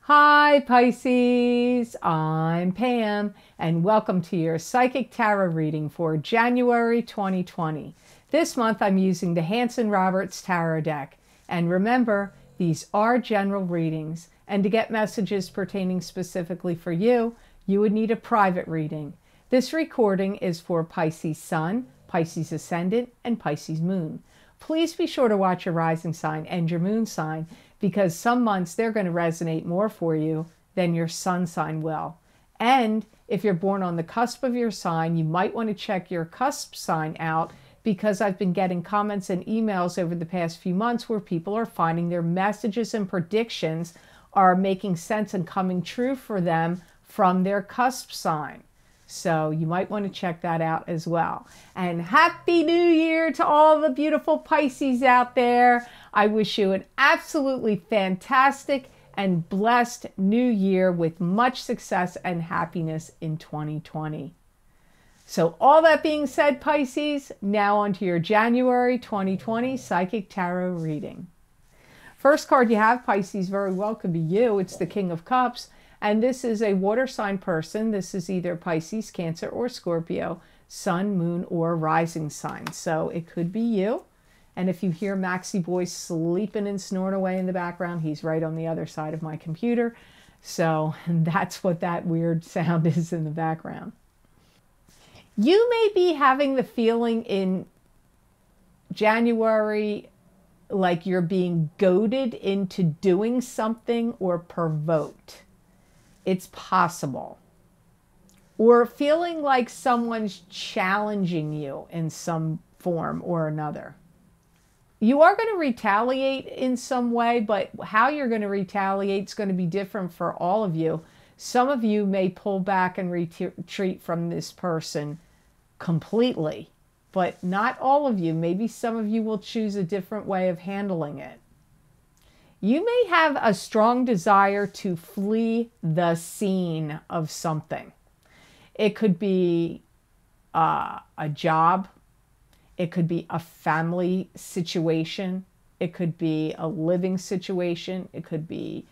Hi Pisces, I'm Pam and welcome to your Psychic Tarot reading for January 2020. This month I'm using the Hanson-Roberts Tarot deck. And remember, these are general readings, and to get messages pertaining specifically for you, you would need a private reading. This recording is for Pisces Sun, Pisces Ascendant, and Pisces Moon. Please be sure to watch your rising sign and your moon sign, because some months they're going to resonate more for you than your sun sign will. And if you're born on the cusp of your sign, you might want to check your cusp sign out, because I've been getting comments and emails over the past few months where people are finding their messages and predictions are making sense and coming true for them from their cusp sign. So you might want to check that out as well. And Happy New Year to all the beautiful Pisces out there. I wish you an absolutely fantastic and blessed new year with much success and happiness in 2020. So all that being said, Pisces, now on to your January 2020 Psychic Tarot reading. First card you have, Pisces, very well could be you. It's the King of Cups. And this is a water sign person. This is either Pisces, Cancer, or Scorpio, sun, moon, or rising sign. So it could be you. And if you hear Maxie Boy sleeping and snoring away in the background, he's right on the other side of my computer. So that's what that weird sound is in the background. You may be having the feeling in January like you're being goaded into doing something or provoked. It's possible. Or feeling like someone's challenging you in some form or another. You are going to retaliate in some way, but how you're going to retaliate is going to be different for all of you. Some of you may pull back and retreat from this person completely, but not all of you. Maybe some of you will choose a different way of handling it. You may have a strong desire to flee the scene of something. It could be a job. It could be a family situation. It could be a living situation. It could be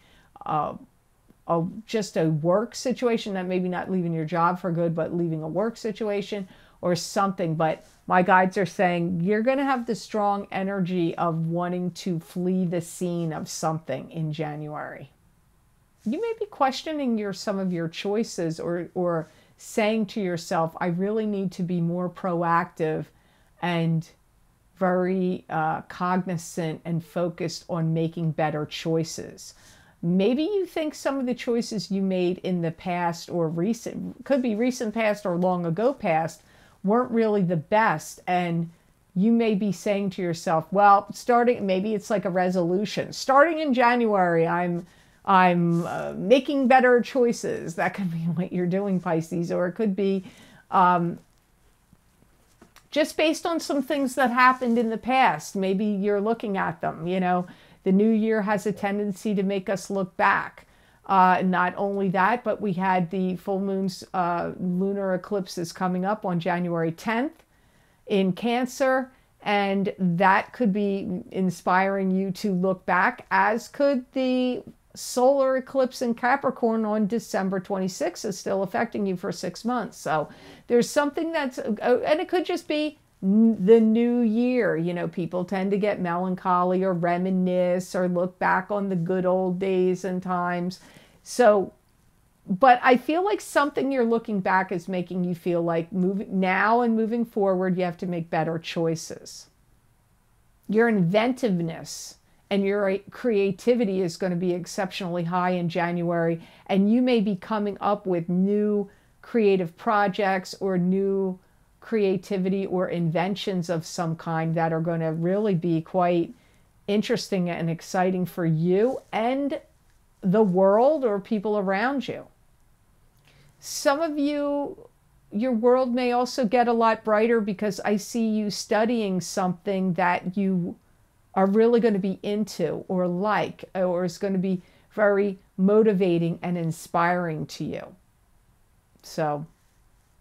just a work situation, that maybe not leaving your job for good, but leaving a work situation or something. But my guides are saying you're going to have the strong energy of wanting to flee the scene of something in January. You may be questioning some of your choices, or saying to yourself, I really need to be more proactive and very cognizant and focused on making better choices. Maybe you think some of the choices you made in the past or recent, could be recent past or long ago past, weren't really the best, and you may be saying to yourself, well, maybe it's like a resolution. Starting in January, I'm making better choices. That could be what you're doing, Pisces, or it could be just based on some things that happened in the past. Maybe you're looking at them. You know, the new year has a tendency to make us look back. Not only that, but we had the full moon's lunar eclipses coming up on January 10th in Cancer, and that could be inspiring you to look back, as could the solar eclipse in Capricorn on December 26th is still affecting you for 6 months. So there's something that's, and it could just be the new year. You know, people tend to get melancholy or reminisce or look back on the good old days and times. So, but I feel like something you're looking back is making you feel like moving forward, you have to make better choices. Your inventiveness and your creativity is going to be exceptionally high in January, and you may be coming up with new creative projects or new creativity or inventions of some kind that are going to really be quite interesting and exciting for you and the world or people around you. Some of you, your world may also get a lot brighter, because I see you studying something that you are really going to be into or like, or is going to be very motivating and inspiring to you. So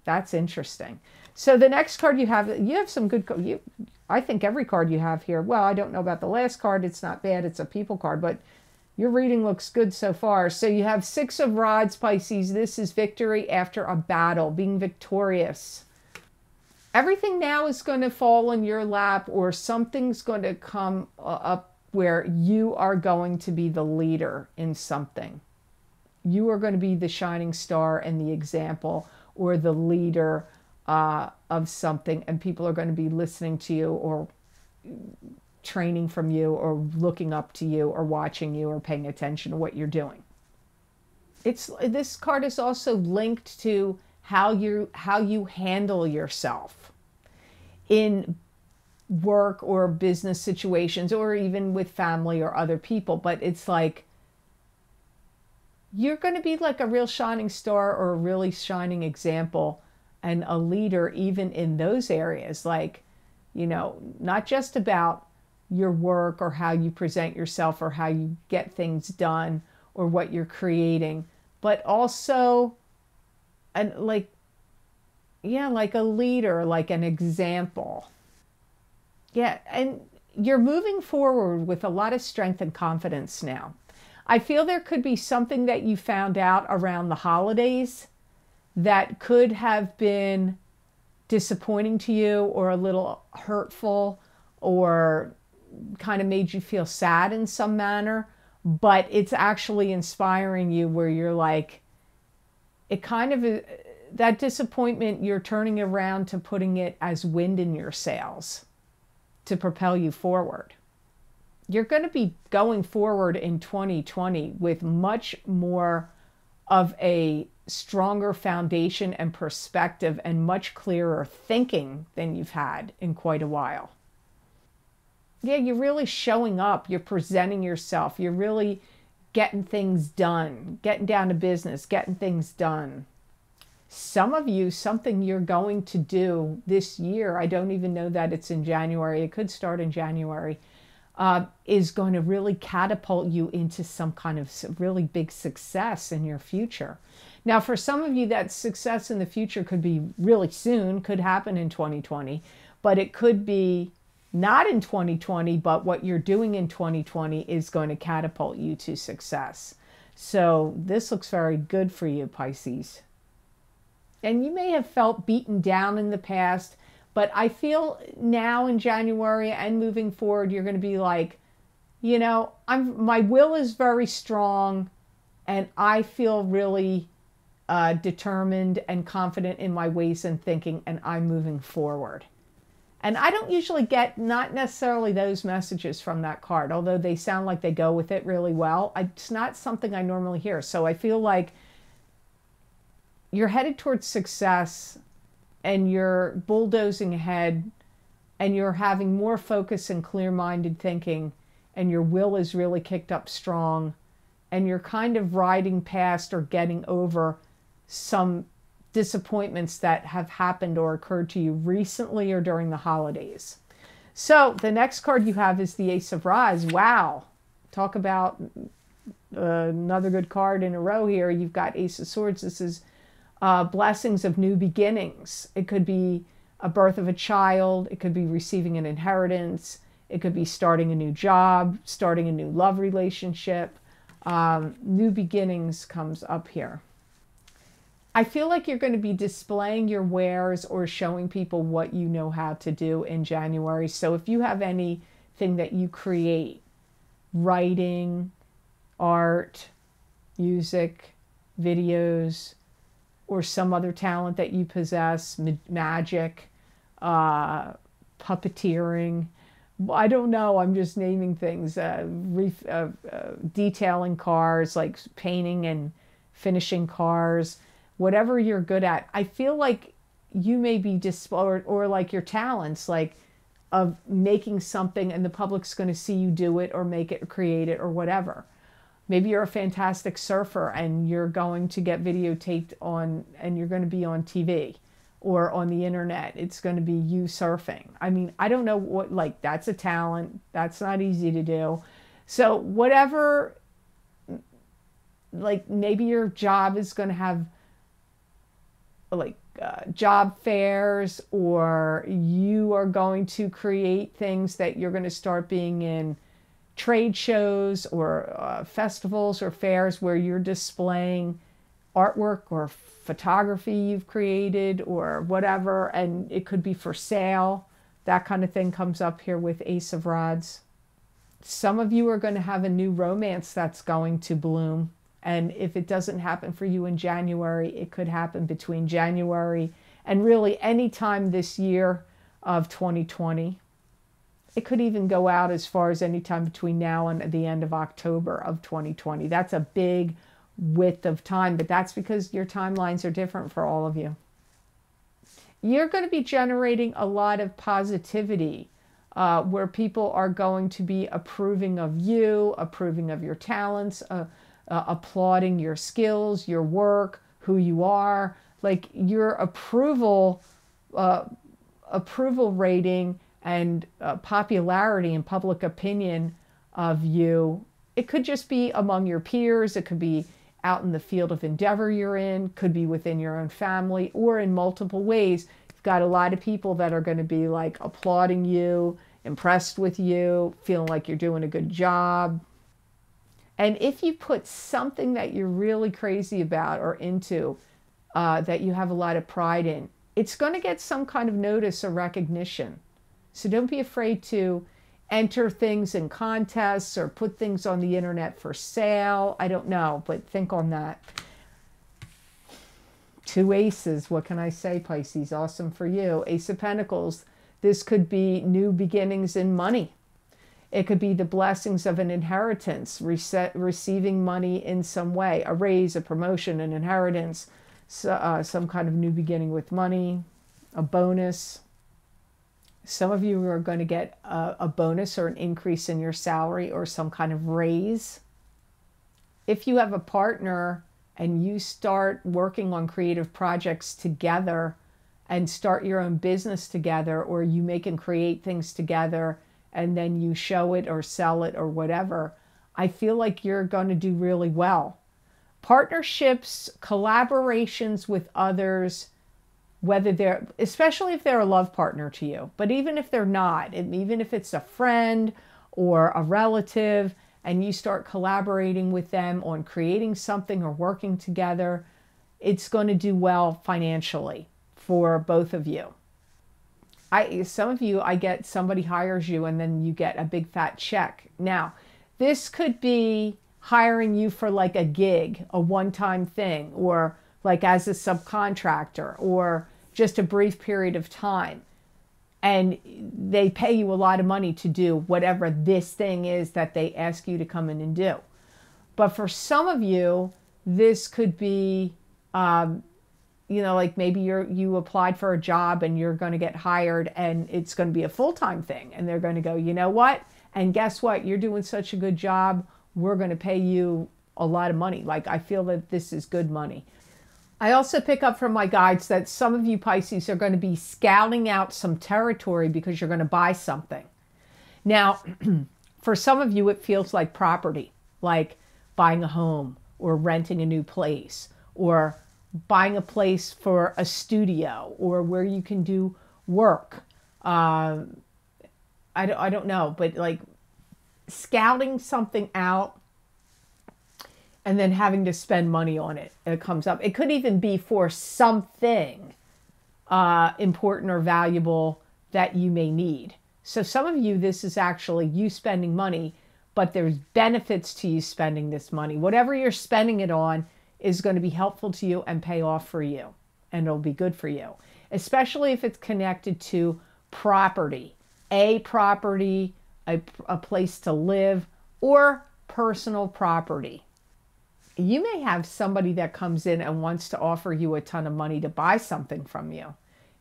that's interesting. So the next card you have some good, I think every card you have here, well, I don't know about the last card, it's not bad, it's a people card, but Your reading looks good so far. So you have Six of Rods, Pisces. This is victory after a battle, being victorious. Everything now is going to fall in your lap, or something's going to come up where you are going to be the leader in something. You are going to be the shining star and the example, or the leader of something, and people are going to be listening to you, or training from you, or looking up to you, or watching you, or paying attention to what you're doing. This card is also linked to how you handle yourself in work or business situations, or even with family or other people. But it's like you're going to be like a real shining star, or a really shining example, and a leader even in those areas. Like, you know, not just about your work or how you present yourself or how you get things done or what you're creating, but also like a leader, like an example. Yeah, and you're moving forward with a lot of strength and confidence now. I feel there could be something that you found out around the holidays that could have been disappointing to you, or a little hurtful, or kind of made you feel sad in some manner, but it's actually inspiring you, where you're like, it kind of, that disappointment, you're turning around to putting it as wind in your sails to propel you forward. You're going to be going forward in 2020 with much more of a stronger foundation and perspective, and much clearer thinking than you've had in quite a while. Yeah, you're really showing up, you're presenting yourself, you're really getting things done, getting down to business, getting things done. Some of you, something you're going to do this year, I don't even know that it's in January, it could start in January, is going to really catapult you into some kind of really big success in your future. Now, for some of you, that success in the future could be really soon, could happen in 2020, but it could be not in 2020, but what you're doing in 2020 is going to catapult you to success. So this looks very good for you, Pisces. And you may have felt beaten down in the past, but I feel now in January and moving forward, you're going to be like, you know, my will is very strong, and I feel really determined and confident in my ways and thinking, and I'm moving forward. And I don't usually get, not necessarily those messages from that card, although they sound like they go with it really well. It's not something I normally hear. So I feel like you're headed towards success, and you're bulldozing ahead, and you're having more focus and clear-minded thinking, and your will is really kicked up strong, and you're kind of riding past or getting over some disappointments that have happened or occurred to you recently or during the holidays. So the next card you have is the Ace of Rods. Wow. Talk about another good card in a row here. You've got Ace of Swords. This is blessings of new beginnings. It could be a birth of a child. It could be receiving an inheritance. It could be starting a new job, starting a new love relationship. New beginnings comes up here. I feel like you're going to be displaying your wares or showing people what you know how to do in January. So if you have anything that you create, writing, art, music, videos, or some other talent that you possess, magic, puppeteering, I don't know, I'm just naming things, detailing cars, like painting and finishing cars, whatever you're good at. I feel like you may be or like your talents, like of making something and the public's going to see you do it or make it or create it or whatever. Maybe you're a fantastic surfer and you're going to get videotaped on, and you're going to be on TV or on the internet. It's going to be you surfing. I mean, I don't know what, like, that's a talent. That's not easy to do. So whatever, like maybe your job is going to have like job fairs, or you are going to create things that you're going to start being in trade shows or festivals or fairs where you're displaying artwork or photography you've created or whatever, and it could be for sale. That kind of thing comes up here with Ace of Rods. Some of you are going to have a new romance that's going to bloom. And if it doesn't happen for you in January, it could happen between January and really any time this year of 2020. It could even go out as far as any time between now and the end of October of 2020. That's a big width of time, but that's because your timelines are different for all of you. You're going to be generating a lot of positivity where people are going to be approving of you, approving of your talents, applauding your skills, your work, who you are. Like your approval rating and popularity and public opinion of you. It could just be among your peers. It could be out in the field of endeavor you're in, could be within your own family, or in multiple ways. You've got a lot of people that are going to be like applauding you, impressed with you, feeling like you're doing a good job. And if you put something that you're really crazy about or into, that you have a lot of pride in, it's going to get some kind of notice or recognition. So don't be afraid to enter things in contests or put things on the internet for sale. I don't know, but think on that. 2 aces. What can I say, Pisces? Awesome for you. Ace of Pentacles. This could be new beginnings in money. It could be the blessings of an inheritance, receiving money in some way, a raise, a promotion, an inheritance, some kind of new beginning with money, a bonus. Some of you are going to get a bonus or an increase in your salary or some kind of raise. If you have a partner and you start working on creative projects together and start your own business together, or you make and create things together and then you show it or sell it or whatever, I feel like you're going to do really well. Partnerships, collaborations with others, whether they're, especially if they're a love partner to you, but even if they're not, and even if it's a friend or a relative, and you start collaborating with them on creating something or working together, it's going to do well financially for both of you. Some of you, I get somebody hires you and then you get a big fat check. Now, this could be hiring you for like a gig, a one-time thing, or like as a subcontractor, or just a brief period of time. And they pay you a lot of money to do whatever this thing is that they ask you to come in and do. But for some of you, this could be, like maybe you applied for a job and you're going to get hired and it's going to be a full-time thing. And they're going to go, you know what? And guess what? You're doing such a good job. We're going to pay you a lot of money. Like, I feel that this is good money. I also pick up from my guides that some of you Pisces are going to be scouting out some territory because you're going to buy something. Now, for some of you, it feels like property, like buying a home or renting a new place or buying a place for a studio or where you can do work. I don't know, but like scouting something out and then having to spend money on it. It comes up. It could even be for something important or valuable that you may need. So some of you, this is actually you spending money, but there's benefits to you spending this money. Whatever you're spending it on is going to be helpful to you and pay off for you. And it'll be good for you, especially if it's connected to property, a place to live, or personal property. You may have somebody that comes in and wants to offer you a ton of money to buy something from you.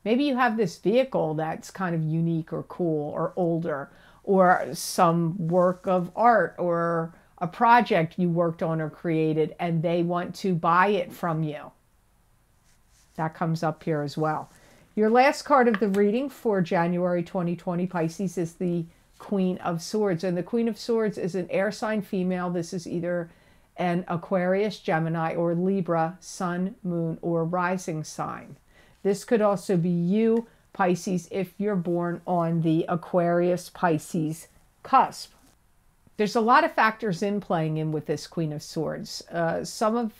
Maybe you have this vehicle that's kind of unique or cool or older, or some work of art or a project you worked on or created, and they want to buy it from you. That comes up here as well. Your last card of the reading for January 2020, Pisces, is the Queen of Swords. And the Queen of Swords is an air sign female. This is either an Aquarius, Gemini, or Libra, sun, moon, or rising sign. This could also be you, Pisces, if you're born on the Aquarius, Pisces cusp. There's a lot of factors in playing in with this Queen of Swords. For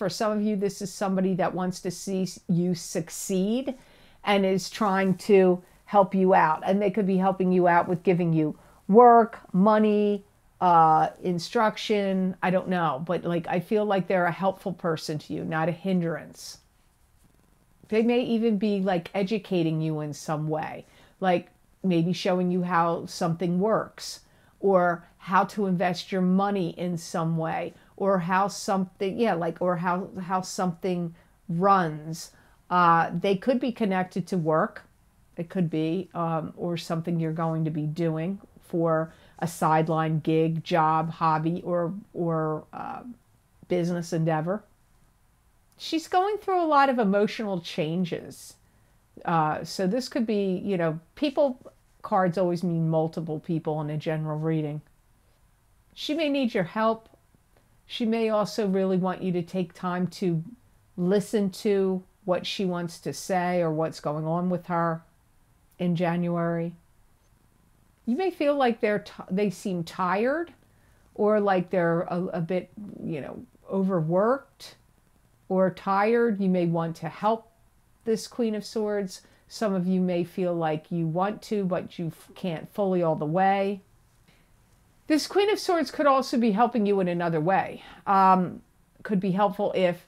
some of you, this is somebody that wants to see you succeed and is trying to help you out. And they could be helping you out with giving you work, money, instruction. I don't know. But like, I feel like they're a helpful person to you, not a hindrance. They may even be like educating you in some way, like maybe showing you how something works, or how to invest your money in some way, or how something, or how something runs. They could be connected to work. It could be, or something you're going to be doing for a sideline gig, job, hobby, or business endeavor. She's going through a lot of emotional changes. So this could be, people cards always mean multiple people in a general reading. She may need your help. She may also really want you to take time to listen to what she wants to say or what's going on with her in January. You may feel like they seem tired, or like they're a bit, overworked or tired. You may want to help this Queen of Swords. Some of you may feel like you want to, but you can't fully all the way. This Queen of Swords could also be helping you in another way. Could be helpful if,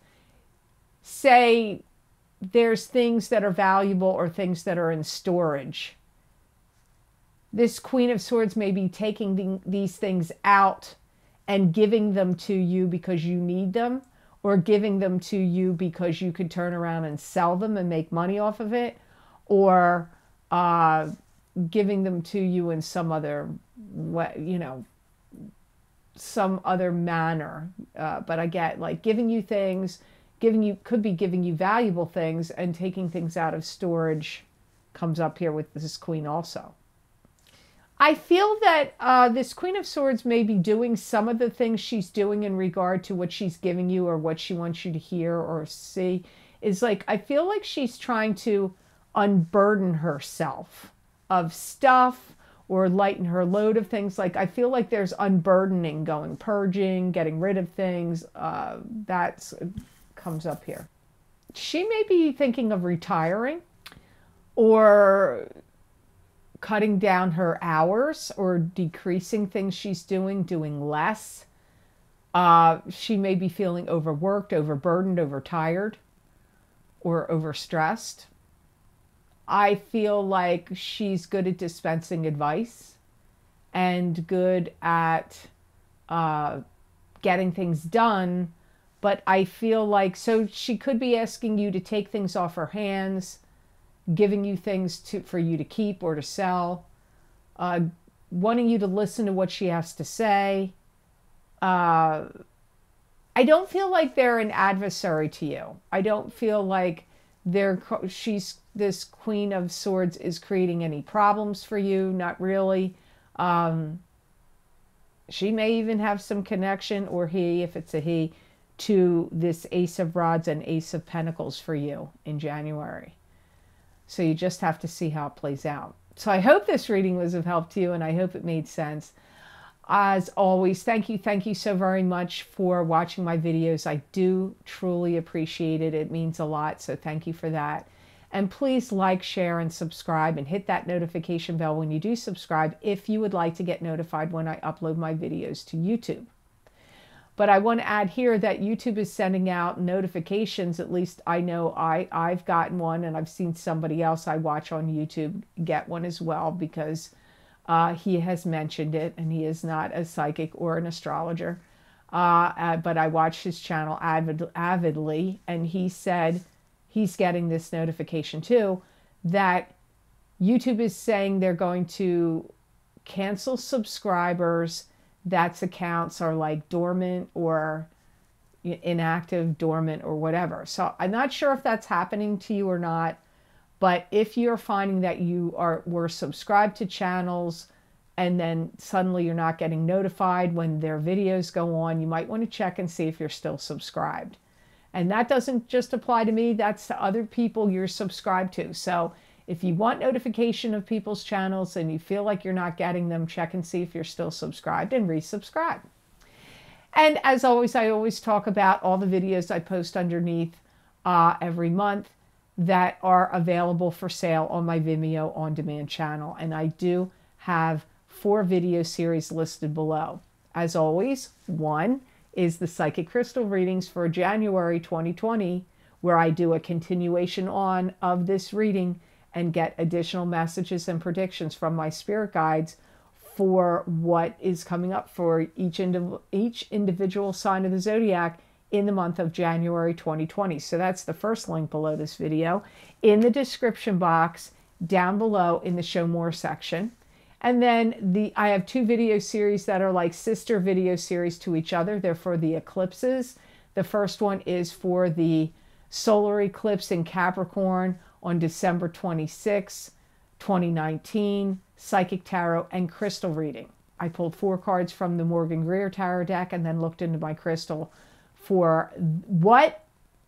say, there's things that are valuable or things that are in storage. This Queen of Swords may be taking these things out and giving them to you because you need them, or giving them to you because you could turn around and sell them and make money off of it, or giving them to you in some other way, some other manner. But I get like giving you things, could be giving you valuable things, and taking things out of storage comes up here with this Queen also. I feel that this Queen of Swords may be doing some of the things she's doing in regard to what she's giving you or what she wants you to hear or see. Is like, I feel like she's trying to unburden herself of stuff or lighten her load of things. Like, I feel like there's unburdening going, purging, getting rid of things. That comes up here. She may be thinking of retiring, or cutting down her hours, or decreasing things she's doing less. She may be feeling overworked, overburdened, overtired, or overstressed. I feel like she's good at dispensing advice and good at getting things done. But I feel like, so she could be asking you to take things off her hands, giving you things for you to keep or to sell, wanting you to listen to what she has to say. I don't feel like they're an adversary to you. I don't feel like this Queen of Swords is creating any problems for you. Not really. She may even have some connection, or he, if it's a he, to this Ace of Rods and Ace of Pentacles for you in January. So you just have to see how it plays out. So I hope this reading was of help to you, and I hope it made sense. As always, thank you so very much for watching my videos. I do truly appreciate it. It means a lot, so thank you for that. And please like, share, and subscribe, and hit that notification bell when you do subscribe if you would like to get notified when I upload my videos to YouTube. But I want to add here that YouTube is sending out notifications. At least I know I've gotten one, and I've seen somebody else I watch on YouTube get one as well, because he has mentioned it, and he is not a psychic or an astrologer. But I watch his channel avidly, and he said he's getting this notification too, that YouTube is saying they're going to cancel subscribers that's accounts are like dormant or inactive, dormant, or whatever. So I'm not sure if that's happening to you or not, but if you're finding that were subscribed to channels and then suddenly you're not getting notified when their videos go on, you might want to check and see if you're still subscribed. And that doesn't just apply to me, that's to other people you're subscribed to. So If you want notification of people's channels and you feel like you're not getting them, check and see if you're still subscribed and resubscribe. And as always, I always talk about all the videos I post underneath every month that are available for sale on my Vimeo on-demand channel. And I do have 4 video series listed below. As always, one is the Psychic Crystal readings for January 2020, where I do a continuation on of this reading and get additional messages and predictions from my spirit guides for what is coming up for each individual sign of the zodiac in the month of January 2020. So that's the first link below this video. In the description box down below in the Show More section. And then I have 2 video series that are like sister video series to each other. They're for the eclipses. The first one is for the solar eclipse in Capricorn on December 26, 2019, Psychic Tarot and Crystal reading. I pulled 4 cards from the Morgan Greer Tarot deck and then looked into my crystal for what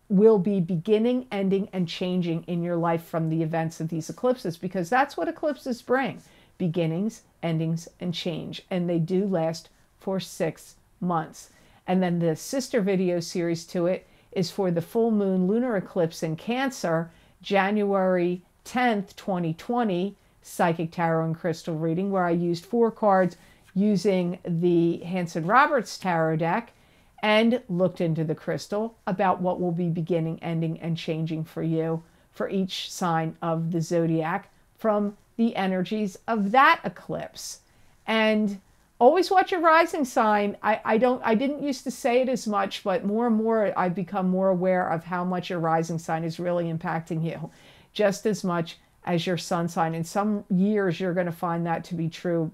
will be beginning, ending, and changing in your life from the events of these eclipses, because that's what eclipses bring. Beginnings, endings, and change. And they do last for 6 months. And then the sister video series to it is for the full moon lunar eclipse in Cancer, January 10th, 2020, Psychic Tarot and Crystal reading, where I used 4 cards using the Hanson-Roberts Tarot deck and looked into the crystal about what will be beginning, ending, and changing for you for each sign of the zodiac from the energies of that eclipse. And always watch your rising sign. I didn't used to say it as much, but more and more I've become more aware of how much your rising sign is really impacting you, just as much as your sun sign. In some years, you're going to find that to be true,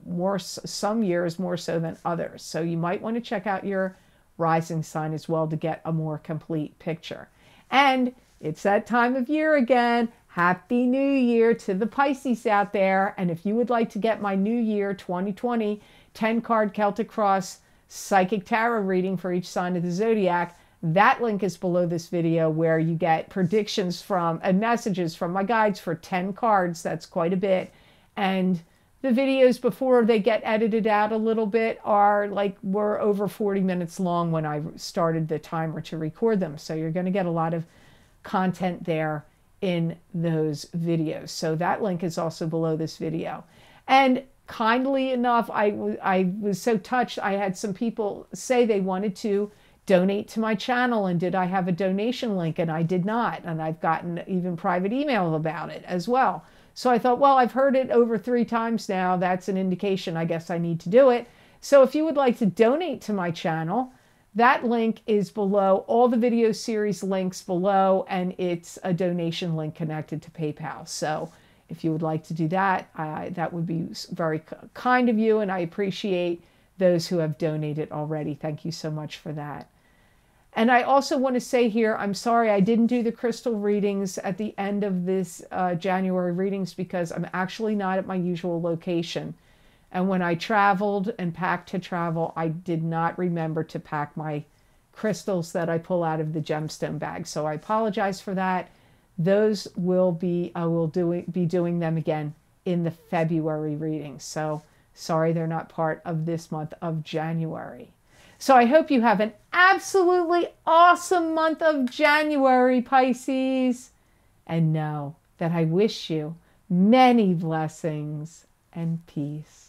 some years more so than others. So you might want to check out your rising sign as well to get a more complete picture. And it's that time of year again. Happy New Year to the Pisces out there. And if you would like to get my New Year 2020 10-card Celtic Cross Psychic Tarot reading for each sign of the zodiac, that link is below this video, where you get predictions from and messages from my guides for 10 cards. That's quite a bit. And the videos, before they get edited out a little bit, were over 40 minutes long when I started the timer to record them. So you're going to get a lot of content there in those videos. So that link is also below this video. And kindly enough, I was so touched. I had some people say they wanted to donate to my channel, and did I have a donation link? And I did not. And I've gotten even private email about it as well. So I thought, well, I've heard it over 3 times now. That's an indication, I guess I need to do it. So if you would like to donate to my channel, that link is below, all the video series links below, and it's a donation link connected to PayPal. So if you would like to do that, that would be very kind of you, and I appreciate those who have donated already. Thank you so much for that. And I also want to say here, I'm sorry I didn't do the crystal readings at the end of this January readings, because I'm actually not at my usual location. And when I traveled and packed to travel, I did not remember to pack my crystals that I pull out of the gemstone bag. So I apologize for that. Those will be, I will be doing them again in the February readings. So sorry they're not part of this month of January. So I hope you have an absolutely awesome month of January, Pisces. And know that I wish you many blessings and peace.